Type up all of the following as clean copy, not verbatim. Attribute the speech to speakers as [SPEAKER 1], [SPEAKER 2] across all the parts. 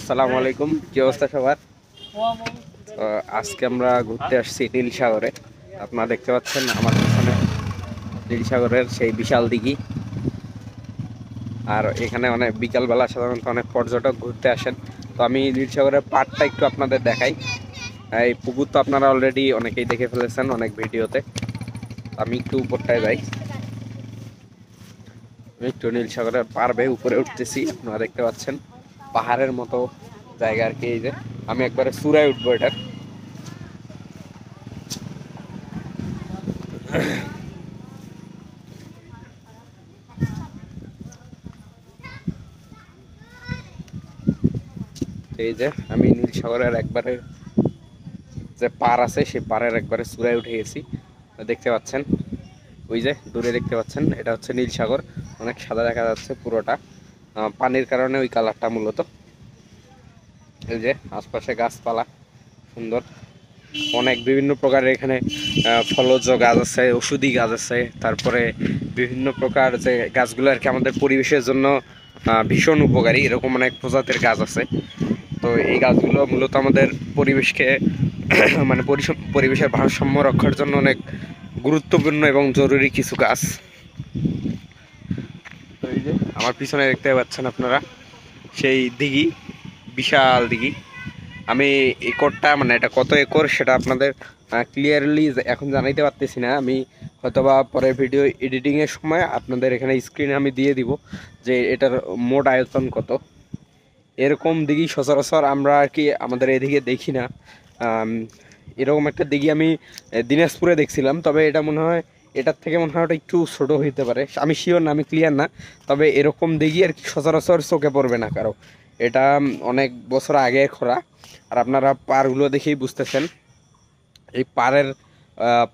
[SPEAKER 1] আসসালামু আলাইকুম, কি অবস্থা সবার? আজকে আমরা ঘুরতে আসছি নীল সাগরে। আপনারা দেখতে পাচ্ছেন আমার পিছনে নীল সাগরের সেই বিশাল দিঘি। আর এখানে অনেক বিকালবেলা সাধারণত অনেক পর্যটক ঘুরতে আসেন। তো আমি নীল সাগরের পাড়টা একটু আপনাদের দেখাই। এই পুকুর তো আপনারা অলরেডি অনেকেই দেখে ফেলেছেন অনেক ভিডিওতে। আমি একটু উপরটায় যাই। আমি একটু নীল সাগরের পাড় বেয়ে উপরে উঠতেছি। আপনারা দেখতে পাচ্ছেন পাহাড়ের মতো জায়গা আর কি। এই যে আমি একবারে চূড়ায় উঠবো এটার। এই যে আমি নীল সাগরের একবারে যে পার আছে সেই পাড়ের একবারে চূড়ায় উঠে গেছি। দেখতে পাচ্ছেন ওই যে দূরে দেখতে পাচ্ছেন, এটা হচ্ছে নীল সাগর। অনেক সাদা দেখা যাচ্ছে পুরোটা, পানির কারণে ওই কালারটা মূলত। এই যে আশপাশে গাছপালা সুন্দর, অনেক বিভিন্ন প্রকারের এখানে ফলজ গাছ আছে, ওষুধি গাছ আছে। তারপরে বিভিন্ন প্রকার যে গাছগুলো আর কি আমাদের পরিবেশের জন্য ভীষণ উপকারী, এরকম অনেক প্রজাতির গাছ আছে। তো এই গাছগুলো মূলত আমাদের পরিবেশকে মানে পরিবেশের ভারসাম্য রক্ষার জন্য অনেক গুরুত্বপূর্ণ এবং জরুরি কিছু গাছ। তো এই যে আমার পিছনে দেখতে পাচ্ছেন আপনারা সেই দিঘি, বিশাল দিঘি। আমি একরটা মানে এটা কত একর সেটা আপনাদের ক্লিয়ারলি এখন জানাইতে পারতেছি না। আমি হয়তোবা পরে ভিডিও এডিটিংয়ের সময় আপনাদের এখানে স্ক্রিনে আমি দিয়ে দিব যে এটার মোট আয়তন কত। এরকম দিঘি সচরাচর আমরা আর কি আমাদের এদিকে দেখি না। এরকম একটা দিঘি আমি দিনাজপুরে দেখছিলাম, তবে এটা মনে হয় এটার থেকে মনে হয় ওটা একটু ছোটো হইতে পারে, আমি শিওর না, আমি ক্লিয়ার না। তবে এরকম দিঘি আর কি সচরাচর চোখে পড়বে না কারো। এটা অনেক বছর আগে খোঁড়া। আর আপনারা পাড়গুলো দেখেই বুঝতেছেন এই পাড়ের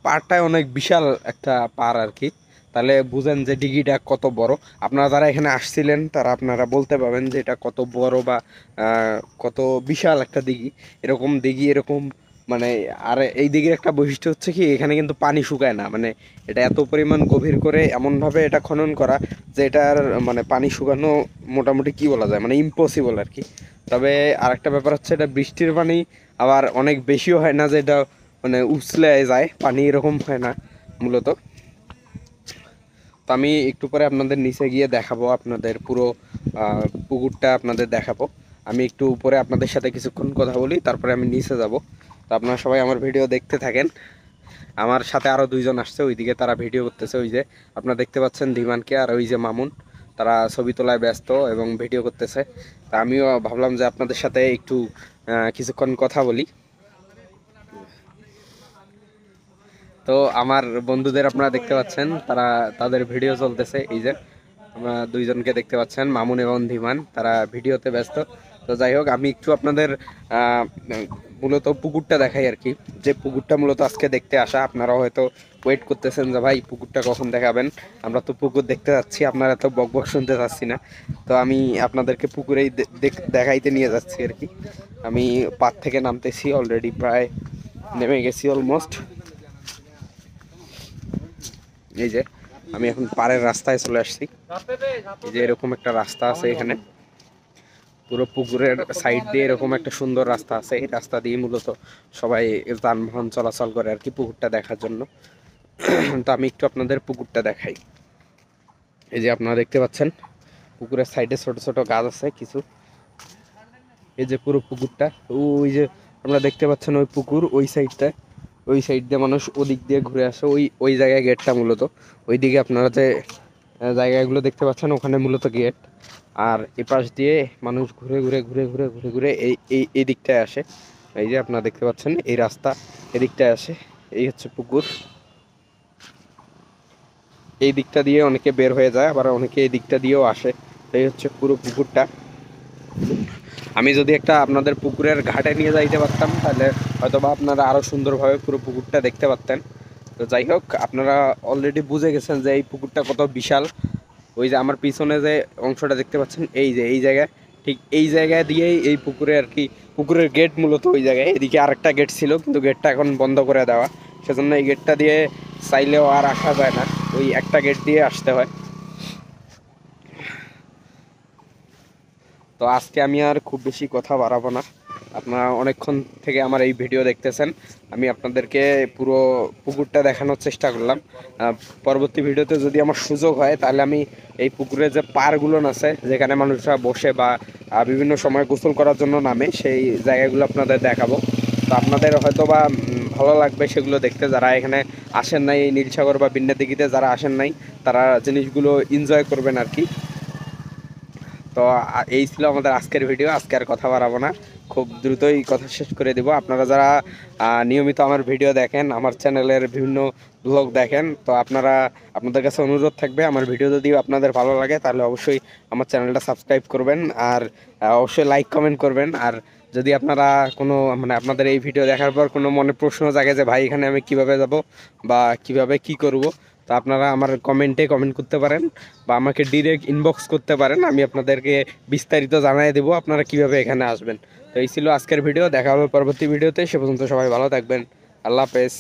[SPEAKER 1] পাড়টায় অনেক বিশাল একটা পাড় আর কি। তাহলে বুঝেন যে দিঘিটা কত বড়। আপনারা যারা এখানে আসছিলেন তারা আপনারা বলতে পারবেন যে এটা কত বড় বা কত বিশাল একটা দিঘি। এরকম দিঘি এরকম মানে, আর এই দিঘির একটা বৈশিষ্ট্য হচ্ছে কি এখানে কিন্তু পানি শুকায় না। মানে এটা এত পরিমাণ গভীর করে এমনভাবে এটা খনন করা যে এটার মানে পানি শুকানো মোটামুটি কি বলা যায় মানে ইম্পসিবল আর কি। তবে আরেকটা ব্যাপার হচ্ছে এটা বৃষ্টির পানি আবার অনেক বেশিও হয় না যে এটা মানে উছলে যায় পানি, এরকম হয় না মূলত। তো আমি একটু পরে আপনাদের নিচে গিয়ে দেখাবো, আপনাদের পুরো পুকুরটা আপনাদের দেখাবো। আমি একটু উপরে আপনাদের সাথে কিছুক্ষণ কথা বলি, তারপরে আমি নিচে যাব। তো আপনারা সবাই আমার ভিডিও দেখতে থাকেন। আমার সাথে আরও দুইজন আসছে ওইদিকে, তারা ভিডিও করতেছে। ওই যে আপনারা দেখতে পাচ্ছেন ধীমানকে আর ওই যে মামুন, তারা ছবি তোলায় ব্যস্ত এবং ভিডিও করতেছে। তা আমিও ভাবলাম যে আপনাদের সাথে একটু কিছুক্ষণ কথা বলি। তো আমার বন্ধুদের আপনারা দেখতে পাচ্ছেন তারা তাদের ভিডিও চলতেছে। এই যে আমরা দুইজনকে দেখতে পাচ্ছেন মামুন এবং ধীমান, তারা ভিডিওতে ব্যস্ত। তো যাই হোক আমি একটু আপনাদের মূলত পুকুরটা দেখাই আর কি। যে পুকুরটা মূলত আজকে দেখতে আসা, আপনারা হয়তো ওয়েট করতেছেন যে ভাই পুকুরটা কখন দেখাবেন। আমরা তো পুকুর দেখতে যাচ্ছি, আপনারা তো বকবক শুনতে চাচ্ছি না। তো আমি আপনাদেরকে পুকুরেই দেখাইতে নিয়ে যাচ্ছি আর কি। আমি পাড় থেকে নামতেছি, অলরেডি প্রায় নেমে গেছি অলমোস্ট। এই যে আমি এখন পাড়ের রাস্তায় চলে আসছি। এই যে এরকম একটা রাস্তা আছে এখানে, পুরো পুকুরের সাইড দিয়ে এরকম একটা সুন্দর রাস্তা আছে। এই রাস্তা দিয়ে মূলত সবাই যানবাহন চলাচল করে আর কি পুকুরটা দেখার জন্য। তো আমি একটু আপনাদের পুকুরটা দেখাই। এই যে আপনারা দেখতে পাচ্ছেন পুকুরের সাইডে ছোট ছোট গাছ আছে কিছু। এই যে পুরো পুকুরটা, ওই যে আপনারা দেখতে পাচ্ছেন ওই পুকুর ওই সাইডটা, ওই সাইড দিয়ে মানুষ ওদিক দিয়ে ঘুরে আসে। ওই ওই জায়গায় গেটটা মূলত, ওইদিকে আপনারা যে জায়গাগুলো দেখতে পাচ্ছেন ওখানে মূলত গেট। আর এ পাশ দিয়ে মানুষ ঘুরে ঘুরে ঘুরে ঘুরে ঘুরে ঘুরে এই এই এই দিকটায় আসে। এই যে আপনারা দেখতে পাচ্ছেন এই রাস্তা এদিকটায় আসে। এই হচ্ছে পুকুর, এই দিকটা দিয়ে অনেকে বের হয়ে যায়, আবার অনেকে এই দিকটা দিয়েও আসে। এই হচ্ছে পুরো পুকুরটা। আমি যদি একটা আপনাদের পুকুরের ঘাটে নিয়ে যাইতে পারতাম তাহলে হয়তোবা আপনারা আরও সুন্দরভাবে পুরো পুকুরটা দেখতে পারতেন। তো যাই হোক আপনারা অলরেডি বুঝে গেছেন যে এই পুকুরটা কত বিশাল। ওই যে আমার পিছনে যে অংশটা দেখতে পাচ্ছেন এই যে এই জায়গায়, ঠিক এই জায়গায় দিয়েই এই পুকুরে আর কি, পুকুরের গেট মূলত ওই জায়গায়। এদিকে আরেকটা গেট ছিল কিন্তু গেটটা এখন বন্ধ করে দেওয়া, সেজন্য এই গেটটা দিয়ে চাইলেও আর আসা যায় না, ওই একটা গেট দিয়ে আসতে হয়। তো আজকে আমি আর খুব বেশি কথা বাড়াবো না। আপনারা অনেকক্ষণ থেকে আমার এই ভিডিও দেখতেছেন, আমি আপনাদেরকে পুরো পুকুরটা দেখানোর চেষ্টা করলাম। পরবর্তী ভিডিওতে যদি আমার সুযোগ হয় তাহলে আমি এই পুকুরের যে পাড়গুলো আছে যেখানে মানুষরা বসে বা বিভিন্ন সময় গোসল করার জন্য নামে, সেই জায়গাগুলো আপনাদের দেখাবো। তো আপনাদের হয়তো বা ভালো লাগবে সেগুলো দেখতে, যারা এখানে আসেন নাই, এই নীলসাগর বা বিন্যা দিঘিতে যারা আসেন নাই তারা জিনিসগুলো এনজয় করবেন আর কি। তো এই ছিল আমাদের আজকের ভিডিও। আজকে আর কথা বাড়াবো না, খুব দ্রুতই কথা শেষ করে দিব। আপনারা যারা নিয়মিত আমার ভিডিও দেখেন, আমার চ্যানেলের বিভিন্ন ব্লগ দেখেন, তো আপনাদের কাছে অনুরোধ থাকবে, আমার ভিডিও যদি আপনাদের ভালো লাগে তাহলে অবশ্যই আমার চ্যানেলটা সাবস্ক্রাইব করবেন, আর অবশ্যই লাইক কমেন্ট করবেন। আর যদি আপনারা কোনো আপনাদের এই ভিডিও দেখার পর কোনো মনে প্রশ্ন জাগে যে ভাই এখানে আমি কিভাবে যাব বা কিভাবে কি করব, তো আপনারা আমার কমেন্টে কমেন্ট করতে পারেন বা আমাকে ডিরেক্ট ইনবক্স করতে পারেন, আমি আপনাদেরকে বিস্তারিত জানিয়ে দেবো আপনারা কিভাবে এখানে আসবেন। তো এই ছিল আজকের ভিডিও, দেখা হবে পরবর্তী ভিডিওতে। সে পর্যন্ত সবাই ভালো থাকবেন, আল্লাহ হাফেজ।